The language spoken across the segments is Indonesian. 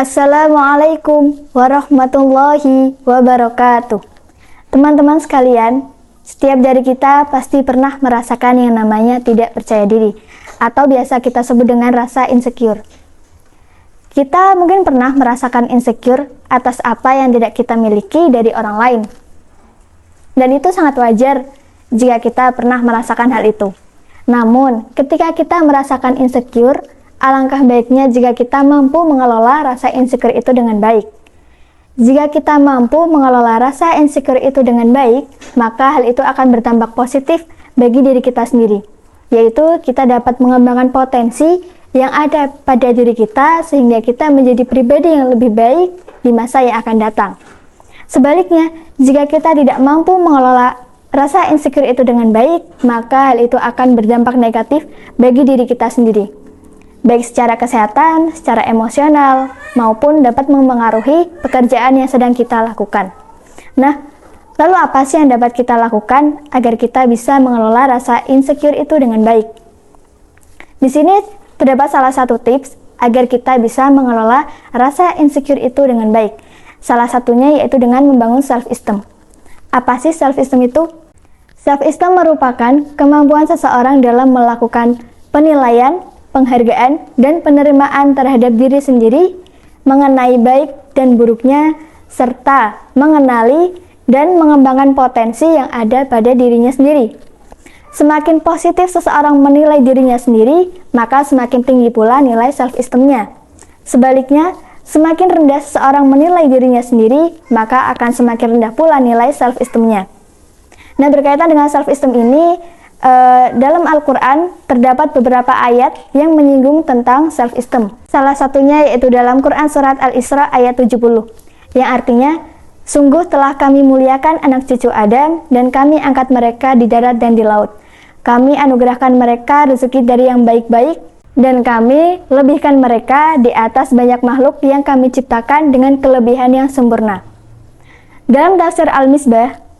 Assalamualaikum warahmatullahi wabarakatuh. Teman-teman sekalian, setiap dari kita pasti pernah merasakan yang namanya tidak percaya diri, atau biasa kita sebut dengan rasa insecure. Kita mungkin pernah merasakan insecure atas apa yang tidak kita miliki dari orang lain. Dan itu sangat wajar jika kita pernah merasakan hal itu. Namun, ketika kita merasakan insecure, alangkah baiknya jika kita mampu mengelola rasa insecure itu dengan baik. Jika kita mampu mengelola rasa insecure itu dengan baik, maka hal itu akan berdampak positif bagi diri kita sendiri, yaitu kita dapat mengembangkan potensi yang ada pada diri kita sehingga kita menjadi pribadi yang lebih baik di masa yang akan datang. Sebaliknya, jika kita tidak mampu mengelola rasa insecure itu dengan baik, maka hal itu akan berdampak negatif bagi diri kita sendiri, baik secara kesehatan, secara emosional, maupun dapat mempengaruhi pekerjaan yang sedang kita lakukan. Nah, lalu apa sih yang dapat kita lakukan agar kita bisa mengelola rasa insecure itu dengan baik? Di sini terdapat salah satu tips agar kita bisa mengelola rasa insecure itu dengan baik. Salah satunya yaitu dengan membangun self-esteem. Apa sih self-esteem itu? Self-esteem merupakan kemampuan seseorang dalam melakukan penilaian, penghargaan, dan penerimaan terhadap diri sendiri mengenai baik dan buruknya, serta mengenali dan mengembangkan potensi yang ada pada dirinya sendiri. Semakin positif seseorang menilai dirinya sendiri, maka semakin tinggi pula nilai self-esteem-nya. Sebaliknya, semakin rendah seseorang menilai dirinya sendiri, maka akan semakin rendah pula nilai self-esteem-nya. Nah, berkaitan dengan self-esteem ini, dalam Al-Quran terdapat beberapa ayat yang menyinggung tentang self-esteem. Salah satunya yaitu dalam Quran Surat Al-Isra ayat 70, yang artinya, sungguh telah kami muliakan anak cucu Adam dan kami angkat mereka di darat dan di laut. Kami anugerahkan mereka rezeki dari yang baik-baik dan kami lebihkan mereka di atas banyak makhluk yang kami ciptakan dengan kelebihan yang sempurna. Dalam tafsir Al-Misbah,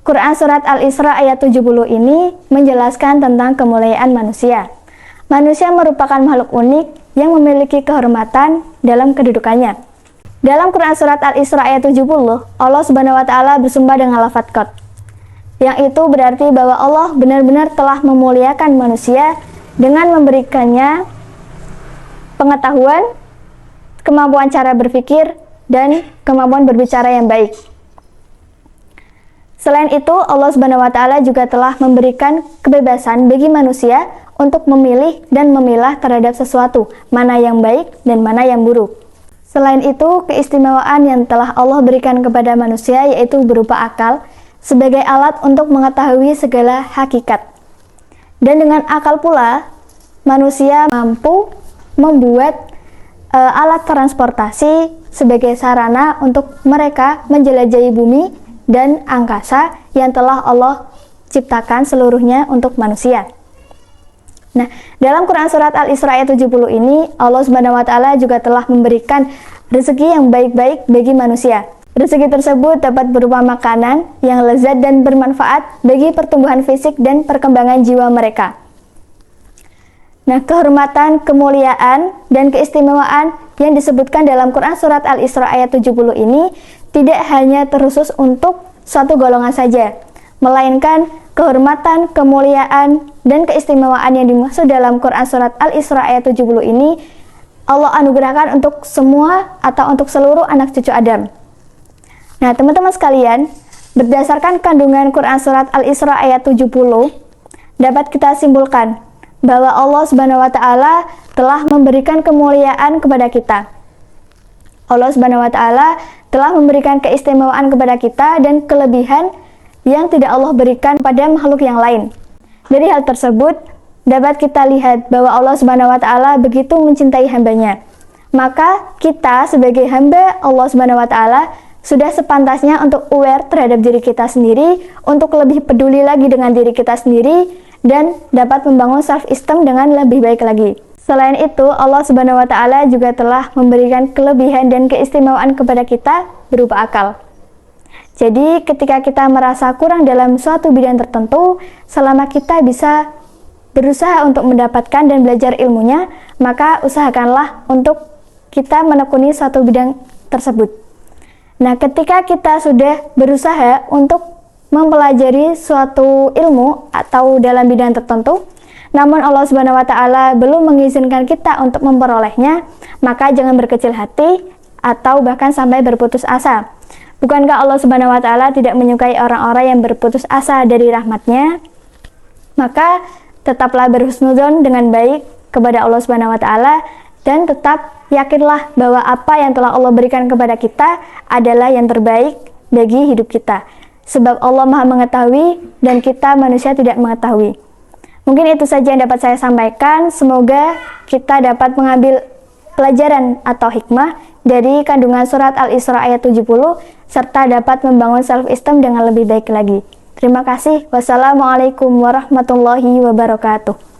Quran Surat Al-Isra ayat 70 ini menjelaskan tentang kemuliaan manusia. Manusia merupakan makhluk unik yang memiliki kehormatan dalam kedudukannya. Dalam Quran Surat Al-Isra ayat 70, Allah Subhanahu wa Ta'ala bersumpah dengan lafaz qad, yang itu berarti bahwa Allah benar-benar telah memuliakan manusia dengan memberikannya pengetahuan, kemampuan cara berpikir, dan kemampuan berbicara yang baik. Selain itu, Allah Subhanahu wa Ta'ala juga telah memberikan kebebasan bagi manusia untuk memilih dan memilah terhadap sesuatu, mana yang baik dan mana yang buruk. Selain itu, keistimewaan yang telah Allah berikan kepada manusia yaitu berupa akal sebagai alat untuk mengetahui segala hakikat. Dan dengan akal pula, manusia mampu membuat alat transportasi sebagai sarana untuk mereka menjelajahi bumi dan angkasa yang telah Allah ciptakan seluruhnya untuk manusia. Nah, dalam Quran Surat Al-Isra ayat 70 ini, Allah Subhanahu wa Ta'ala juga telah memberikan rezeki yang baik-baik bagi manusia. Rezeki tersebut dapat berupa makanan yang lezat dan bermanfaat bagi pertumbuhan fisik dan perkembangan jiwa mereka. Nah, kehormatan, kemuliaan, dan keistimewaan yang disebutkan dalam Quran Surat Al-Isra ayat 70 ini tidak hanya terkhusus untuk suatu golongan saja, melainkan kehormatan, kemuliaan, dan keistimewaan yang dimaksud dalam Quran Surat Al-Isra ayat 70 ini Allah anugerahkan untuk semua atau untuk seluruh anak cucu Adam. Nah, teman-teman sekalian, berdasarkan kandungan Quran Surat Al-Isra ayat 70, dapat kita simpulkan bahwa Allah Subhanahu wa Ta'ala telah memberikan kemuliaan kepada kita. Allah Subhanahu wa Ta'ala telah memberikan keistimewaan kepada kita dan kelebihan yang tidak Allah berikan pada makhluk yang lain. Dari hal tersebut, dapat kita lihat bahwa Allah Subhanahu wa Ta'ala begitu mencintai hambanya. Maka kita sebagai hamba Allah Subhanahu wa Ta'ala sudah sepantasnya untuk aware terhadap diri kita sendiri, untuk lebih peduli lagi dengan diri kita sendiri, dan dapat membangun self-esteem dengan lebih baik lagi. Selain itu, Allah Subhanahu wa Ta'ala juga telah memberikan kelebihan dan keistimewaan kepada kita berupa akal. Jadi, ketika kita merasa kurang dalam suatu bidang tertentu, selama kita bisa berusaha untuk mendapatkan dan belajar ilmunya, maka usahakanlah untuk kita menekuni suatu bidang tersebut. Nah, ketika kita sudah berusaha untuk mempelajari suatu ilmu atau dalam bidang tertentu, namun Allah Subhanahu wa Ta'ala belum mengizinkan kita untuk memperolehnya, maka jangan berkecil hati atau bahkan sampai berputus asa. Bukankah Allah Subhanahu wa Ta'ala tidak menyukai orang-orang yang berputus asa dari rahmat-Nya? Maka tetaplah berhusnudzon dengan baik kepada Allah Subhanahu wa Ta'ala, dan tetap yakinlah bahwa apa yang telah Allah berikan kepada kita adalah yang terbaik bagi hidup kita. Sebab Allah Maha mengetahui dan kita manusia tidak mengetahui. Mungkin itu saja yang dapat saya sampaikan. Semoga kita dapat mengambil pelajaran atau hikmah dari kandungan surat Al-Isra ayat 70 serta dapat membangun self-esteem dengan lebih baik lagi. Terima kasih. Wassalamualaikum warahmatullahi wabarakatuh.